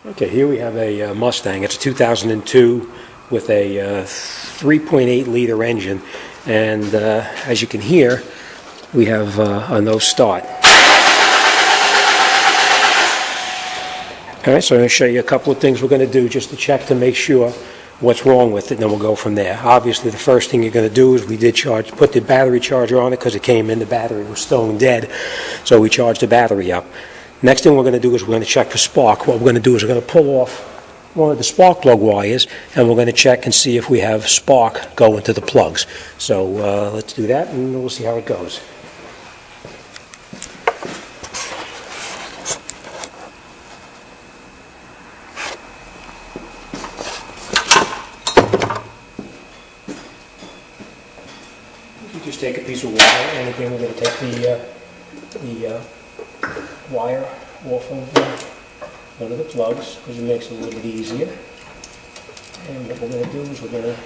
Okay, here we have a Mustang. It's a 2002 with a 3.8 liter engine, and as you can hear, we have a no start. Alright, so I'm going to show you a couple of things we're going to do just to check to make sure what's wrong with it, and then we'll go from there. Obviously, the first thing you're going to do is put the battery charger on it because it came in, the battery was stone dead, so we charged the battery up. Next thing we're going to do is we're going to check for spark. What we're going to do is we're going to pull off one of the spark plug wires, and we're going to check and see if we have spark go into the plugs. So let's do that, and we'll see how it goes. You just take a piece of wire, and again we're going to take the wire off of one of the plugs because it makes it a little bit easier. And what we're going to do is we're going to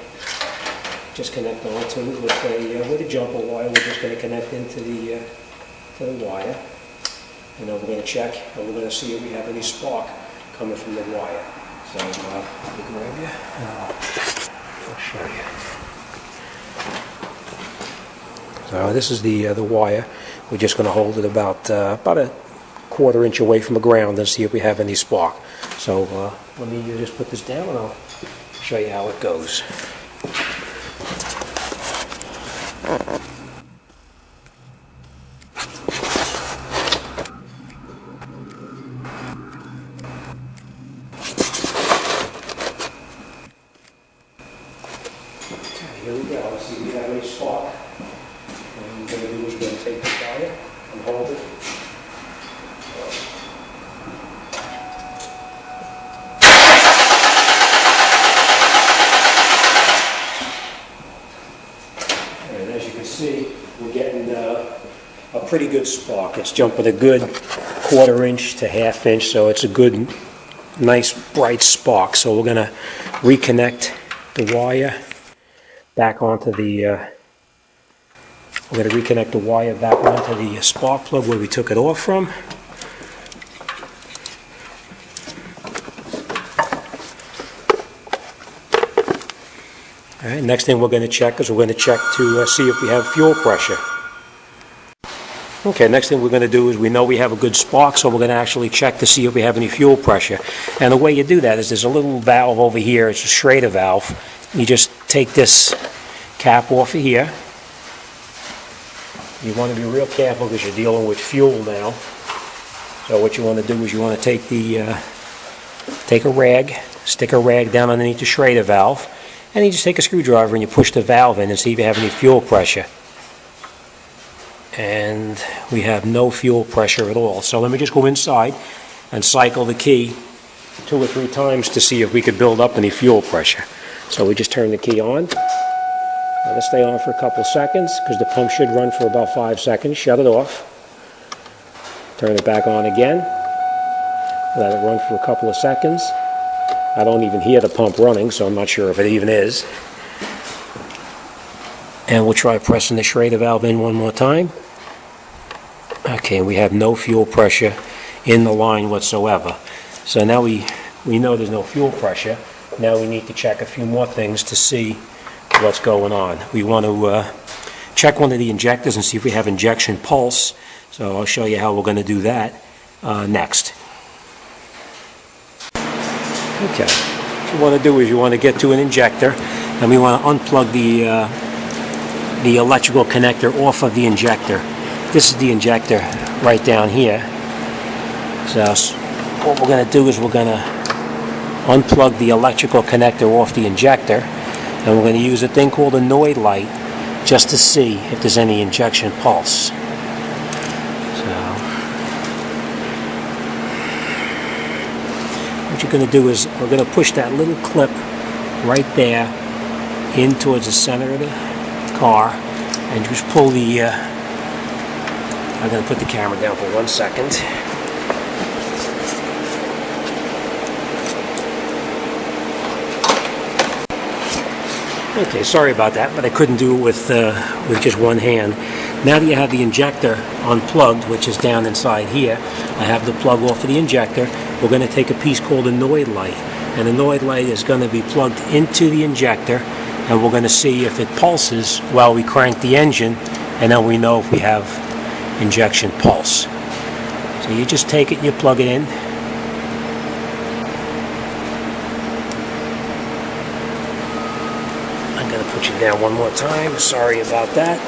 just connect onto it with a jumper wire. We're just going to connect into the wire, and then we're going to check and we're going to see if we have any spark coming from the wire. So let me grab you and I'll show you. So this is the wire. We're just going to hold it about a quarter-inch away from the ground and see if we have any spark. So let me just put this down and I'll show you how it goes. Okay, here we go. Let's see if we have any spark. And what we're going to do is we're going to take the wire and hold it. And as you can see, we're getting a pretty good spark. It's jumping a good quarter-inch to half-inch, so it's a good, nice, bright spark. So we're going to reconnect the wire back onto the spark plug where we took it off from. All right, next thing we're going to check is we're going to check to see if we have fuel pressure. Okay, next thing we're going to do is we know we have a good spark, so we're going to actually check to see if we have any fuel pressure. And the way you do that is there's a little valve over here. It's a Schrader valve. You just take this cap off of here. You want to be real careful because you're dealing with fuel now. So what you want to do is you want to take a rag, stick a rag down underneath the Schrader valve, and you just take a screwdriver and you push the valve in and see if you have any fuel pressure. And we have no fuel pressure at all. So let me just go inside and cycle the key 2 or 3 times to see if we could build up any fuel pressure. So we just turn the key on. Let it stay on for a couple seconds because the pump should run for about 5 seconds. Shut it off. Turn it back on again. Let it run for a couple of seconds. I don't even hear the pump running, so I'm not sure if it even is. And we'll try pressing the Schrader valve in one more time. Okay, we have no fuel pressure in the line whatsoever. So now we know there's no fuel pressure. Now we need to check a few more things to see what's going on. We want to check one of the injectors and see if we have injection pulse. So I'll show you how we're going to do that next. Okay, what you want to do is you want to get to an injector, and we want to unplug the electrical connector off of the injector. This is the injector right down here. So what we're going to do is we're going to unplug the electrical connector off the injector, and we're going to use a thing called a Noid light just to see if there's any injection pulse. What you're going to do is we're going to push that little clip right there in towards the center of the car and just pull the I'm going to put the camera down for 1 second. Okay, sorry about that, but I couldn't do it with just one hand. Now that you have the injector unplugged, which is down inside here, I have the plug off of the injector. We're going to take a piece called a Noid light, and the Noid light is going to be plugged into the injector, and we're going to see if it pulses while we crank the engine, and then we know if we have injection pulse. So you just take it and you plug it in. I'm going to put you down one more time. Sorry about that.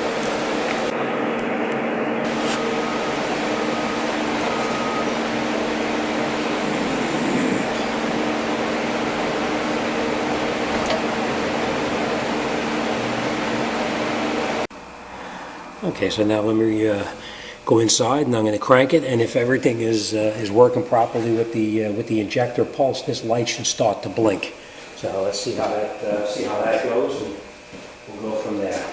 Okay, so now let me go inside, and I'm going to crank it. And if everything is working properly with the injector pulse, this light should start to blink. So let's see how that goes, and we'll go from there.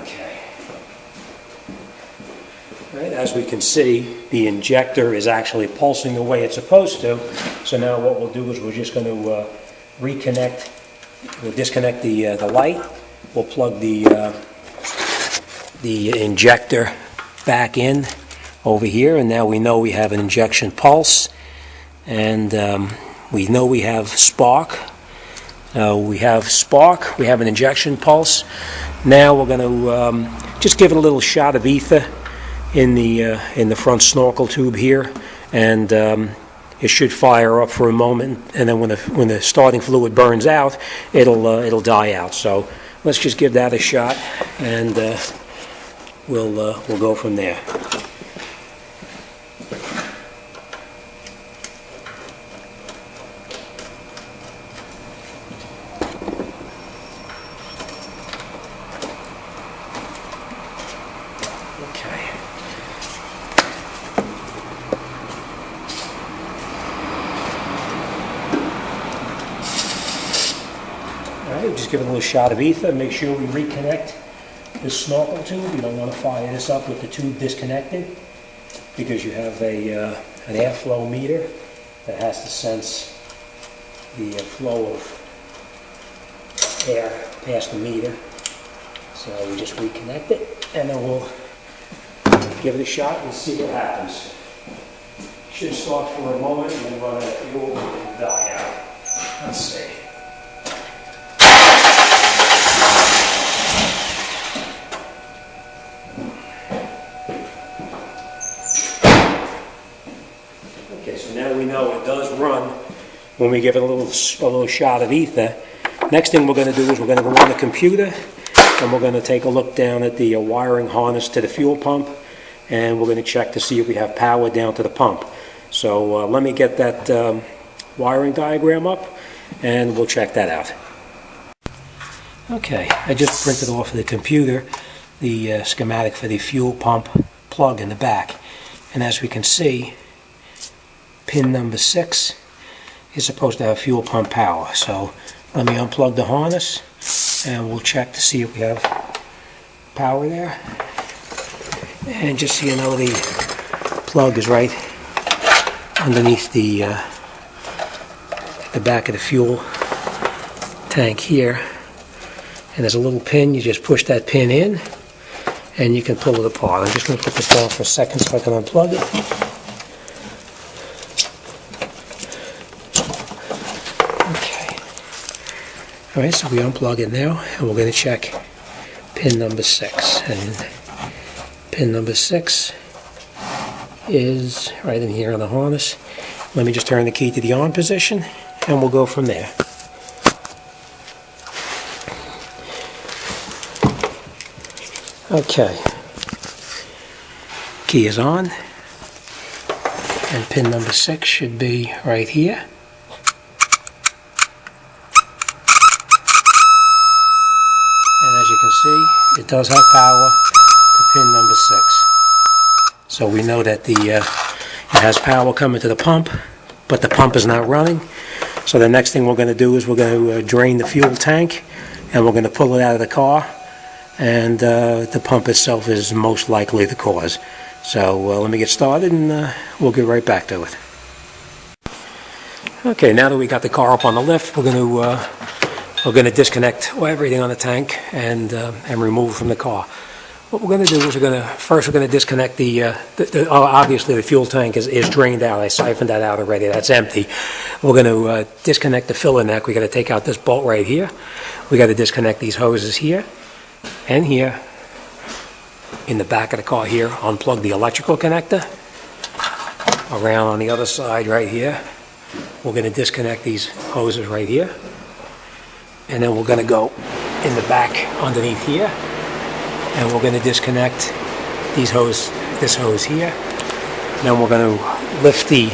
Okay. Right, as we can see, the injector is actually pulsing the way it's supposed to. So now what we'll do is we're just going to we'll disconnect the light. We'll plug the injector back in over here, and now we know we have an injection pulse, and we know we have spark. We have an injection pulse. Now we're going to just give it a little shot of ether in the front snorkel tube here, and it should fire up for a moment, and then when the starting fluid burns out, it'll die out. So let's just give that a shot, and we'll go from there. Just give it a little shot of ether. Make sure we reconnect this snorkel tube. You don't want to fire this up with the tube disconnected, because you have an airflow meter that has to sense the flow of air past the meter. So we just reconnect it, and then we'll give it a shot and see what happens. Should start for a moment and then run out of fuel and die out. Let's see. Now we know it does run when we give it a little shot of ether. Next thing we're going to do is we're going to go on the computer, and we're going to take a look down at the wiring harness to the fuel pump, and we're going to check to see if we have power down to the pump. So let me get that wiring diagram up, and we'll check that out. Okay, I just printed off of the computer the schematic for the fuel pump plug in the back, and as we can see, pin number 6 is supposed to have fuel pump power. So let me unplug the harness, and we'll check to see if we have power there. And just so you know, the plug is right underneath the back of the fuel tank here. And there's a little pin. You just push that pin in, and you can pull it apart. I'm just going to put this down for a second so I can unplug it. Alright, so we unplug it now, and we're going to check pin number 6. And pin number 6 is right in here on the harness. Let me just turn the key to the on position, and we'll go from there. Okay. Key is on, and pin number 6 should be right here. See, it does have power to pin number 6. So we know that it has power coming to the pump, but the pump is not running. So the next thing we're going to do is we're going to drain the fuel tank, and we're going to pull it out of the car, and the pump itself is most likely the cause. So let me get started, and we'll get right back to it. Okay, now that we got the car up on the lift, we're going to disconnect everything on the tank and remove it from the car. What we're going to do is we're going to disconnect obviously the fuel tank is drained out. I siphoned that out already. That's empty. We're going to disconnect the filler neck. We got to take out this bolt right here. We got to disconnect these hoses here and here. In the back of the car here, unplug the electrical connector. Around on the other side right here, we're going to disconnect these hoses right here. And then we're going to go in the back underneath here. And we're going to disconnect this hose here. And then we're going to lift the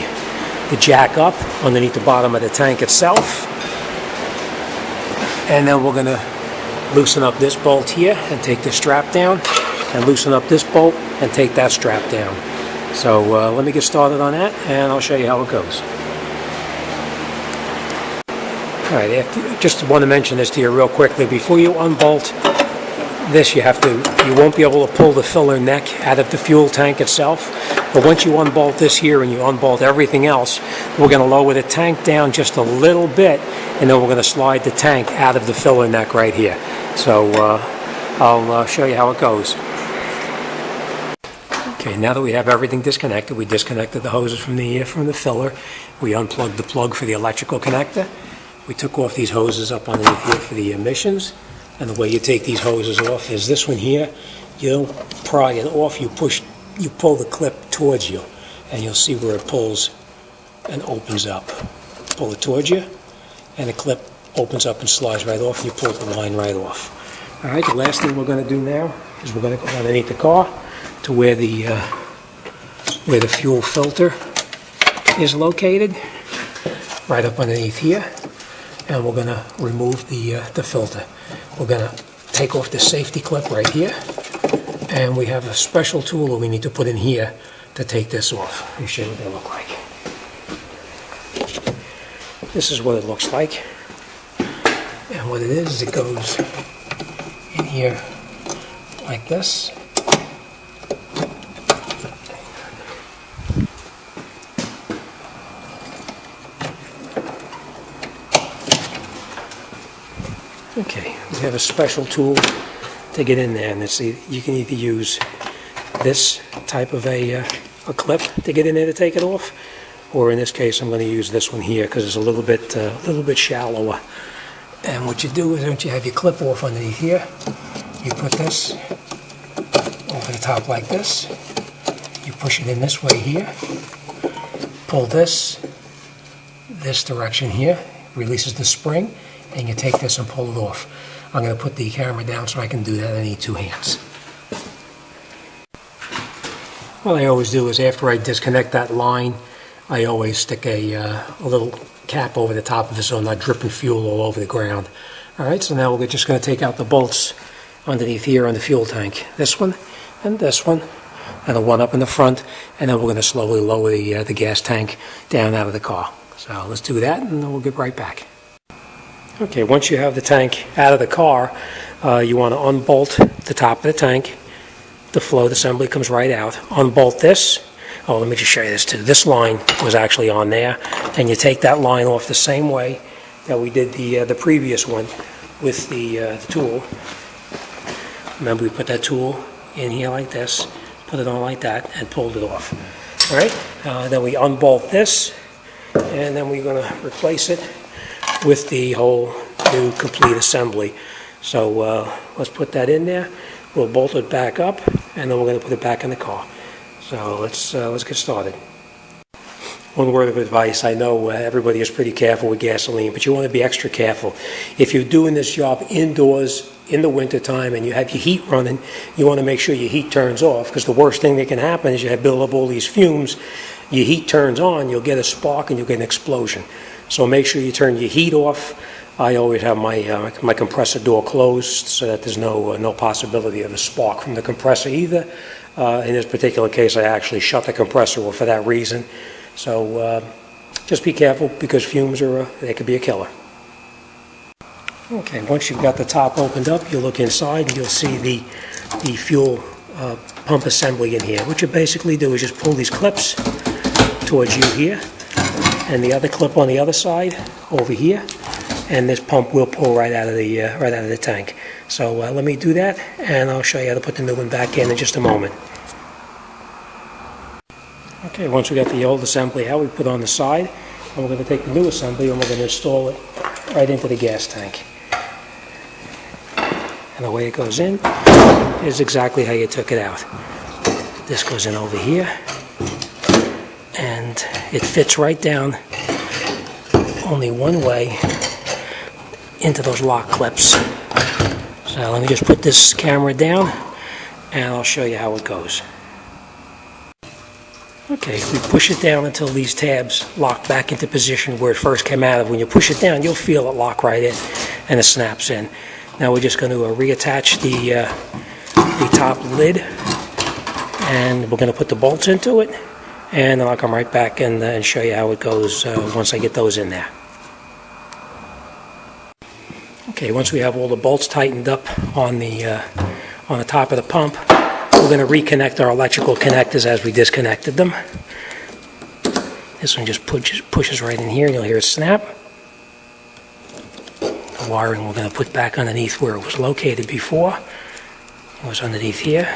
jack up underneath the bottom of the tank itself. And then we're going to loosen up this bolt here and take the strap down. And loosen up this bolt and take that strap down. So let me get started on that and I'll show you how it goes. Alright, just want to mention this to you real quickly. Before you unbolt this, you won't be able to pull the filler neck out of the fuel tank itself. But once you unbolt this here and you unbolt everything else, we're going to lower the tank down just a little bit and then we're going to slide the tank out of the filler neck right here. So I'll show you how it goes. Okay, now that we have everything disconnected, we disconnected the hoses from the filler. We unplugged the plug for the electrical connector. We took off these hoses up underneath here for the emissions. And the way you take these hoses off is this one here. You don't pry it off, you pull the clip towards you. And you'll see where it pulls and opens up. Pull it towards you, and the clip opens up and slides right off, and you pull the line right off. Alright, the last thing we're going to do now is we're going to go underneath the car to where the fuel filter is located, right up underneath here, and we're going to remove the filter. We're going to take off the safety clip right here, and we have a special tool that we need to put in here to take this off. Let me show you what they look like. This is what it looks like, and what it is it goes in here like this. Okay, we have a special tool to get in there, and you can either use this type of a clip to get in there to take it off, or in this case I'm going to use this one here because it's a little bit shallower. And what you do is once you have your clip off underneath here, you put this over the top like this, you push it in this way here, pull this direction here, releases the spring, and you take this and pull it off. I'm going to put the camera down so I can do that. I need two hands. What I always do is after I disconnect that line, I always stick a little cap over the top of it so I'm not dripping fuel all over the ground. Alright, so now we're just going to take out the bolts underneath here on the fuel tank. This one and this one, and the one up in the front, and then we're going to slowly lower the gas tank down out of the car. So let's do that and then we'll get right back. Okay, once you have the tank out of the car, you want to unbolt the top of the tank. The float assembly comes right out. Unbolt this. Oh, let me just show you this too. This line was actually on there, and you take that line off the same way that we did the previous one with the tool. Remember, we put that tool in here like this, put it on like that, and pulled it off. All right. Then we unbolt this, and then we're going to replace it with the whole new complete assembly. So let's put that in there. We'll bolt it back up, and then we're going to put it back in the car. So let's get started. One word of advice: I know everybody is pretty careful with gasoline, but you want to be extra careful. If you're doing this job indoors in the wintertime and you have your heat running, you want to make sure your heat turns off, because the worst thing that can happen is you build up all these fumes, your heat turns on, you'll get a spark and you'll get an explosion. So make sure you turn your heat off. I always have my compressor door closed so that there's no possibility of a spark from the compressor either. In this particular case, I actually shut the compressor off for that reason. So just be careful, because fumes they could be a killer. Okay, once you've got the top opened up, you look inside and you'll see the fuel pump assembly in here. What you basically do is just pull these clips towards you here, and the other clip on the other side over here, and this pump will pull right out of the tank. So let me do that, and I'll show you how to put the new one back in just a moment. Okay, once we got the old assembly out, we put on the side, and we're going to take the new assembly and we're going to install it right into the gas tank. And the way it goes in is exactly how you took it out. This goes in over here, and it fits right down only one way into those lock clips. So let me just put this camera down and I'll show you how it goes. Okay, we push it down until these tabs lock back into position where it first came out of. When you push it down, you'll feel it lock right in and it snaps in. Now we're just going to reattach the top lid, and we're going to put the bolts into it, and then I'll come right back and show you how it goes once I get those in there. Okay, once we have all the bolts tightened up on the top of the pump, we're going to reconnect our electrical connectors as we disconnected them. This one just pushes right in here, and you'll hear it snap. The wiring we're going to put back underneath where it was located before. It was underneath here.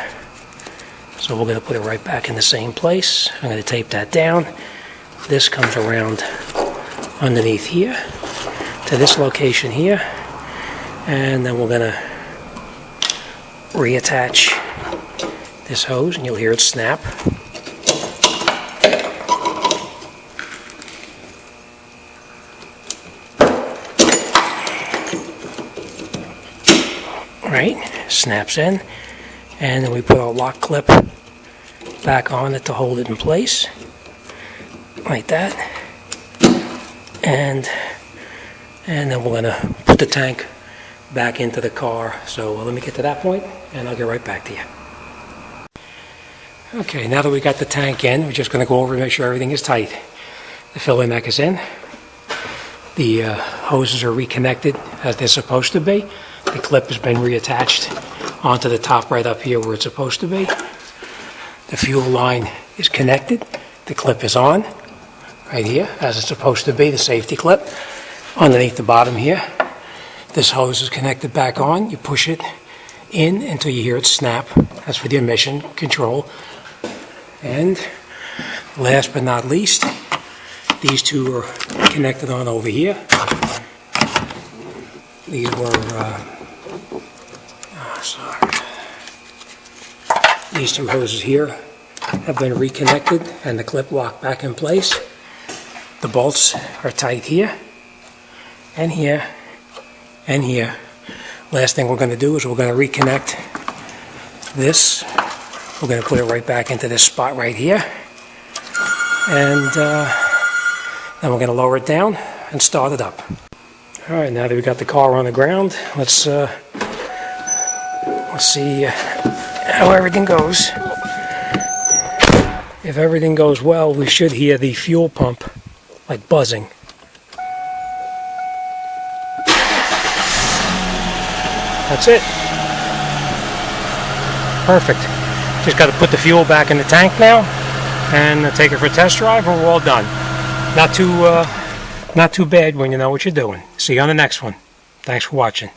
So we're going to put it right back in the same place. I'm going to tape that down. This comes around underneath here to this location here. And then we're going to reattach this hose, and you'll hear it snap. Right, snaps in, and then we put our lock clip back on it to hold it in place, like that. And then we're going to put the tank back into the car. So let me get to that point, and I'll get right back to you. Okay, now that we got the tank in, we're just going to go over and make sure everything is tight. The filling neck is in. The hoses are reconnected as they're supposed to be. The clip has been reattached onto the top right up here where it's supposed to be. The fuel line is connected. The clip is on right here as it's supposed to be, the safety clip. Underneath the bottom here, this hose is connected back on. You push it in until you hear it snap. That's for the emission control. And last but not least, these two are connected on over here. These were, these two hoses here have been reconnected and the clip locked back in place. The bolts are tight here, and here, and here. Last thing we're going to do is we're going to reconnect this. We're going to put it right back into this spot right here. And then we're going to lower it down and start it up. Alright, now that we got the car on the ground, let's see how everything goes. If everything goes well, we should hear the fuel pump like buzzing. That's it. Perfect. Just got to put the fuel back in the tank now and take it for a test drive, and we're all done. Not too bad when you know what you're doing. See you on the next one. Thanks for watching.